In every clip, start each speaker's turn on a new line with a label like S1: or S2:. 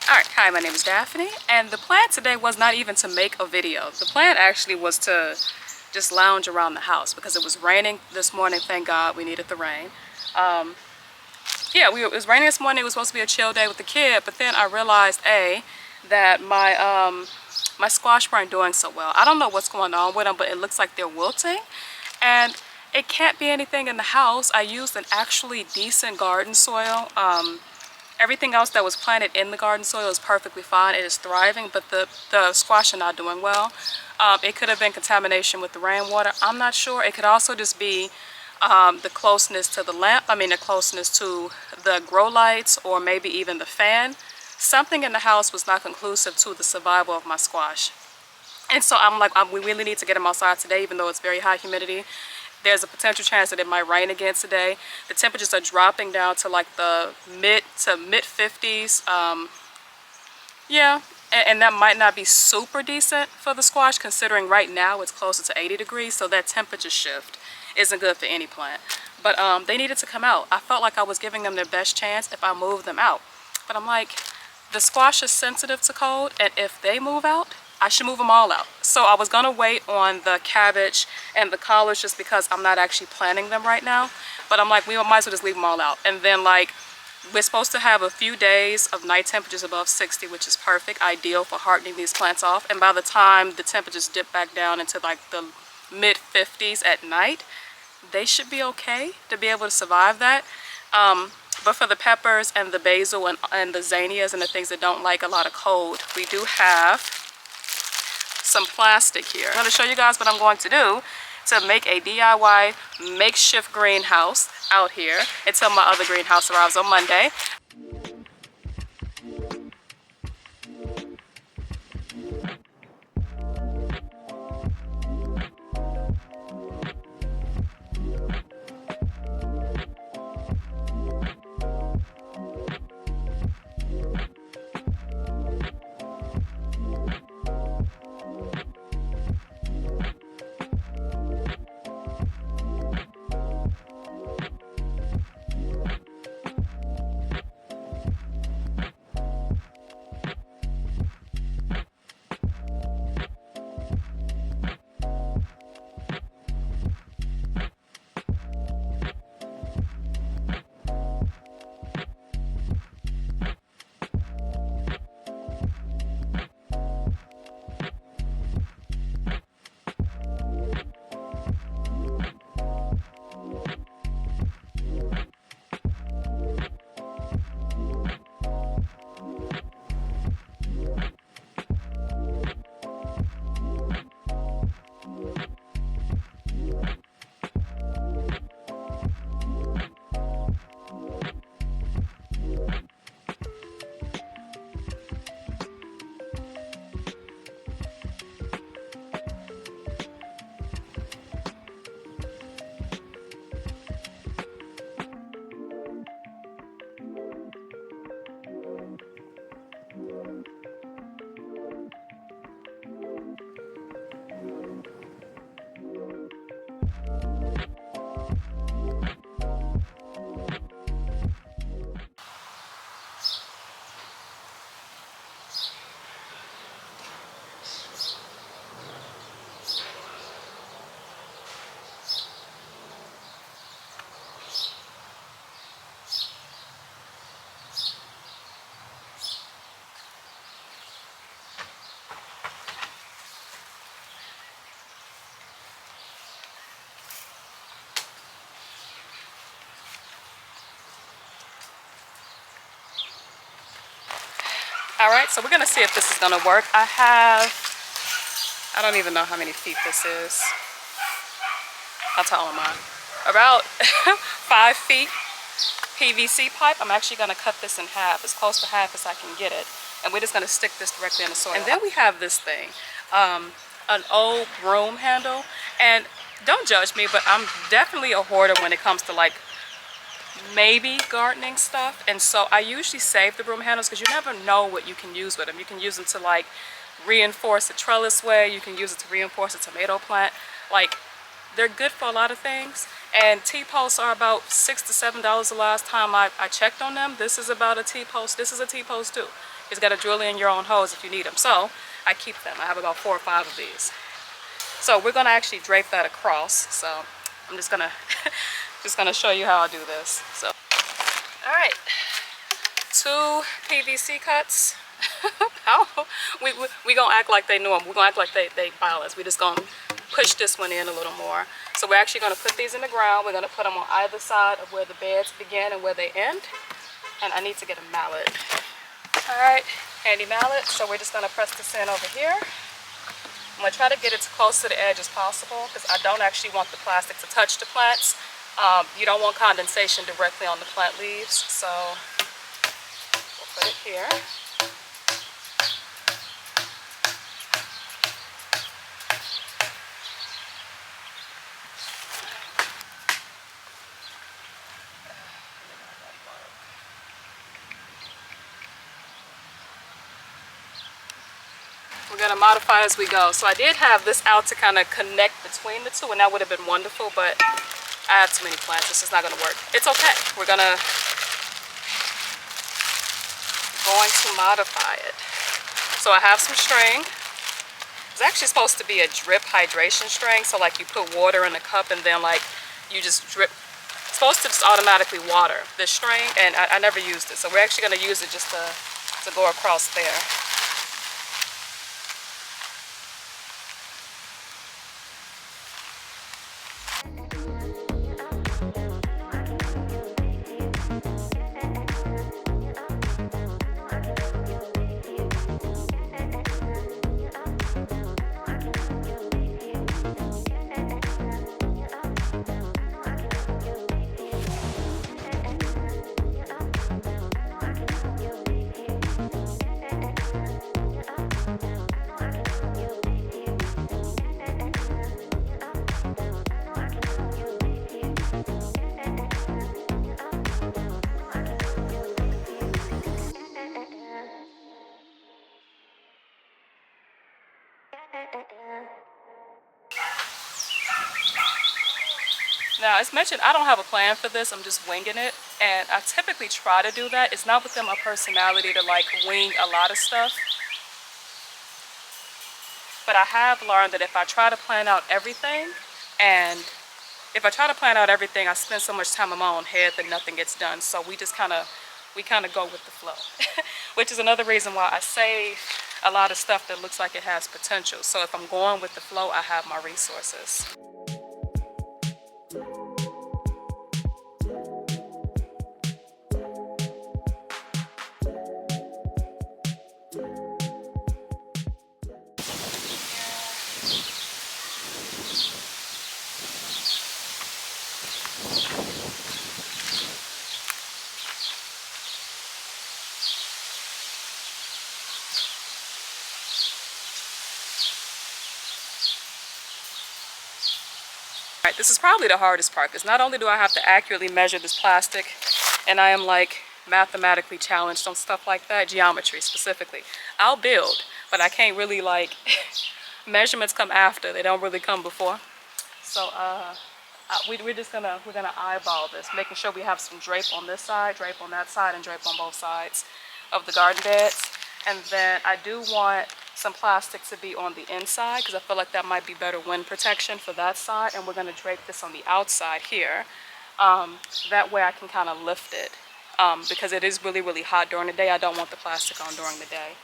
S1: Alright, hi, my name is Daphne, and the plan today was not even to make a video. The plan actually was to just lounge around the house because it was raining this morning. Thank God, we needed the rain. It was raining this morning. It was supposed to be a chill day with the kid, but then I realized, that my squash weren't doing so well. I don't know what's going on with them, but it looks like they're wilting, and it can't be anything in the house. I used an actually decent garden soil. Everything else that was planted in the garden soil is perfectly fine. It is thriving, but the squash are not doing well. It could have been contamination with the rainwater. I'm not sure. It could also just be the closeness to the lamp. the closeness to the grow lights, or maybe even the fan. Something in the house was not conclusive to the survival of my squash. And so I'm like, we really need to get them outside today, even though it's very high humidity. There's a potential chance that it might rain again today. The temperatures are dropping down to like the mid 50s. And that might not be super decent for the squash, considering right now it's closer to 80 degrees. So that temperature shift isn't good for any plant. But they needed to come out. I felt like I was giving them their best chance if I moved them out. But I'm like, the squash is sensitive to cold, and if they move out, I should move them all out. So I was gonna wait on the cabbage and the collards just because I'm not actually planting them right now. But I'm like, we might as well just leave them all out. And then like, we're supposed to have a few days of night temperatures above 60, which is perfect, ideal for hardening these plants off. And by the time the temperatures dip back down into like the mid 50s at night, they should be okay to be able to survive that. But for the peppers and the basil and the zinnias and the things that don't like a lot of cold, we do have some plastic here. I'm going to show you guys what I'm going to do to make a DIY makeshift greenhouse out here until my other greenhouse arrives on Monday. All right, so we're gonna see if this is gonna work. I don't even know how many feet this is. How tall am I? About 5 feet PVC pipe. I'm actually gonna cut this in half, as close to half as I can get it. And we're just gonna stick this directly in the soil. And then we have this thing, an old broom handle. And don't judge me, but I'm definitely a hoarder when it comes to like maybe gardening stuff. And so I usually save the broom handles because you never know what you can use with them. You can use them to like reinforce a trellis way. You can use it to reinforce a tomato plant. Like, they're good for a lot of things. And T-posts are about $6 to $7 the last time I checked on them. This is about a T-post. This is a T-post too. You just got to drill in your own holes if you need them. So I keep them. I have about 4 or 5 of these. So we're gonna actually drape that across. So I'm just gonna just gonna show you how I do this. So all right, 2 PVC cuts. How we gonna act like they normal. We're gonna act like they balance. We just gonna push this one in a little more. So we're actually gonna put these in the ground. We're gonna put them on either side of where the beds begin and where they end. And I need to get a mallet. All right, handy mallet. So we're just gonna press this in over here. I'm gonna try to get it as close to the edge as possible because I don't actually want the plastic to touch the plants. You don't want condensation directly on the plant leaves. So we'll put it here. We're going to modify as we go. So I did have this out to kind of connect between the two, and that would have been wonderful, but I have too many plants. It's just not going to work. It's okay. We're going to modify it. So I have some string. It's actually supposed to be a drip hydration string. So like you put water in a cup and then like you just drip. It's supposed to just automatically water this string, and I never used it. So we're actually going to use it just to go across there. Now, as mentioned, I don't have a plan for this. I'm just winging it. And I typically try to do that. It's not within my personality to like wing a lot of stuff. But I have learned that if I try to plan out everything, I spend so much time in my own head that nothing gets done. So we kind of go with the flow, which is another reason why I save a lot of stuff that looks like it has potential. So if I'm going with the flow, I have my resources. Alright, this is probably the hardest part because not only do I have to accurately measure this plastic, and I am like mathematically challenged on stuff like that, geometry specifically. I'll build, but I can't really like, measurements come after, they don't really come before. So we're gonna eyeball this, making sure we have some drape on this side, drape on that side, and drape on both sides of the garden beds. And then I do want some plastic to be on the inside because I feel like that might be better wind protection for that side. And we're going to drape this on the outside here. That way I can kind of lift it because it is really, really hot during the day. I don't want the plastic on during the day.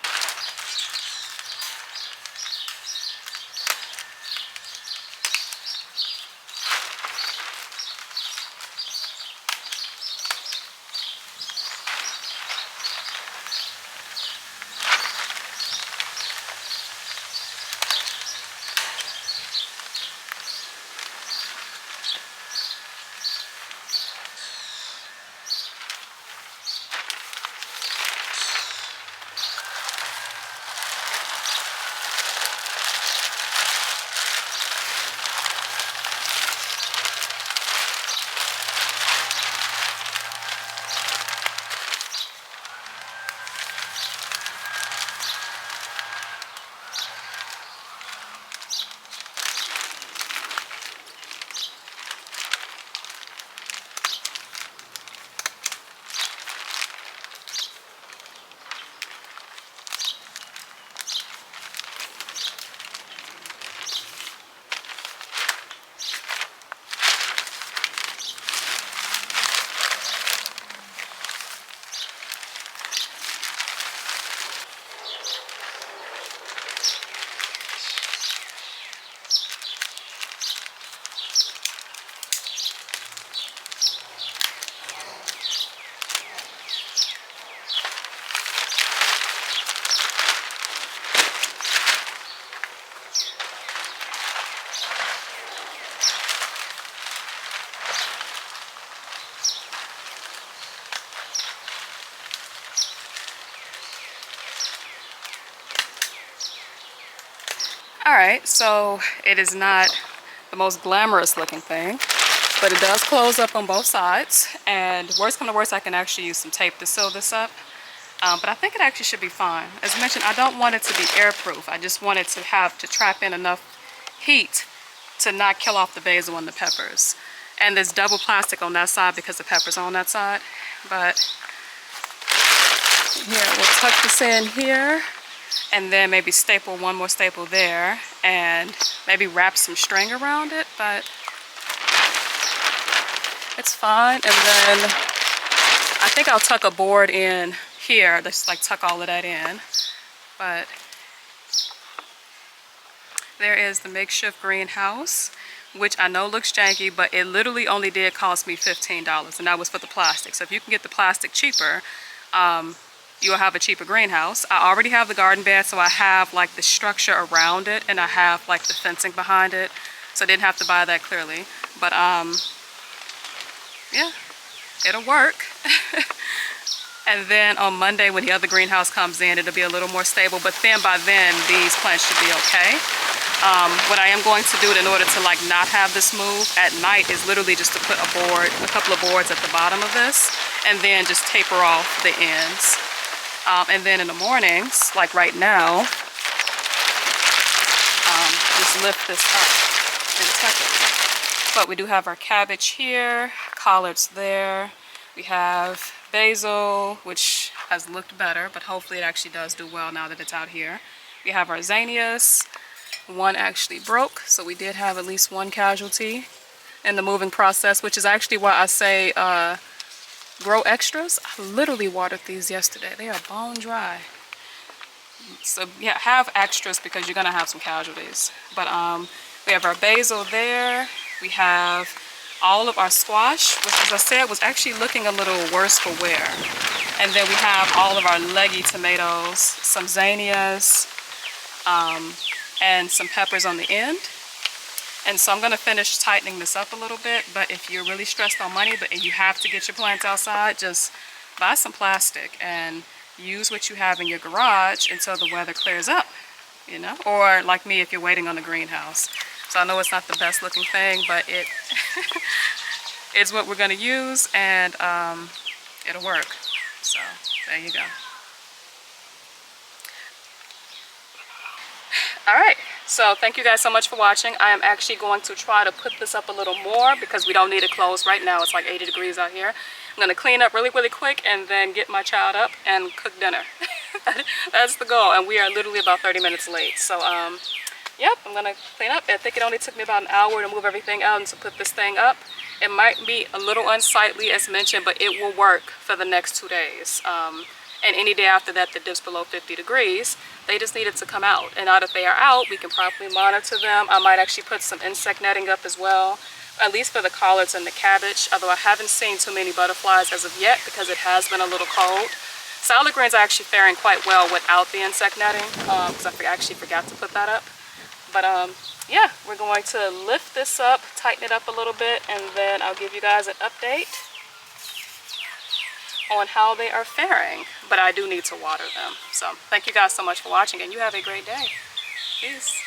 S1: All right, so it is not the most glamorous looking thing, but it does close up on both sides. And worst come to worst, I can actually use some tape to seal this up. But I think it actually should be fine. As mentioned, I don't want it to be airproof. I just want it to have to trap in enough heat to not kill off the basil and the peppers. And there's double plastic on that side because the peppers are on that side. But here, we'll tuck this in here, and then maybe staple one more staple there, and maybe wrap some string around it, but it's fine. And then I think I'll tuck a board in here, just like tuck all of that in. But there is the makeshift greenhouse, which I know looks janky, but it literally only did cost me $15, and that was for the plastic. So if you can get the plastic cheaper, you'll have a cheaper greenhouse. I already have the garden bed, so I have like the structure around it, and I have like the fencing behind it, so I didn't have to buy that clearly. But yeah, it'll work. And then on Monday when the other greenhouse comes in, it'll be a little more stable, but then by then these plants should be okay. What I am going to do in order to like not have this move at night is literally just to put a couple of boards at the bottom of this, and then just taper off the ends. And then in the mornings, like right now, just lift this up and tuck it. But we do have our cabbage here, collards there. We have basil, which has looked better, but hopefully it actually does do well now that it's out here. We have our zinnias. One actually broke, so we did have at least one casualty in the moving process, which is actually why I say grow extras. I literally watered these yesterday. They are bone dry. So yeah, have extras because you're gonna have some casualties. But we have our basil there. We have all of our squash, which as I said was actually looking a little worse for wear. And then we have all of our leggy tomatoes, some zinnias, and some peppers on the end. And so I'm going to finish tightening this up a little bit, but if you're really stressed on money and you have to get your plants outside, just buy some plastic and use what you have in your garage until the weather clears up, you know? Or like me, if you're waiting on the greenhouse. So I know it's not the best looking thing, but it is what we're going to use, and it'll work. So there you go. All right, so thank you guys so much for watching. I am actually going to try to put this up a little more because we don't need it closed right now. It's like 80 degrees out here. I'm going to clean up really, really quick and then get my child up and cook dinner. That's the goal, and we are literally about 30 minutes late. So, yep, I'm going to clean up. I think it only took me about an hour to move everything out and to put this thing up. It might be a little unsightly as mentioned, but it will work for the next 2 days. And any day after that dips below 50 degrees, they just need it to come out. And now that they are out, we can properly monitor them. I might actually put some insect netting up as well, at least for the collards and the cabbage, although I haven't seen too many butterflies as of yet because it has been a little cold. Salad greens are actually faring quite well without the insect netting because I actually forgot to put that up. But yeah, we're going to lift this up, tighten it up a little bit, and then I'll give you guys an update on how they are faring. But I do need to water them. So thank you guys so much for watching, and you have a great day. Peace.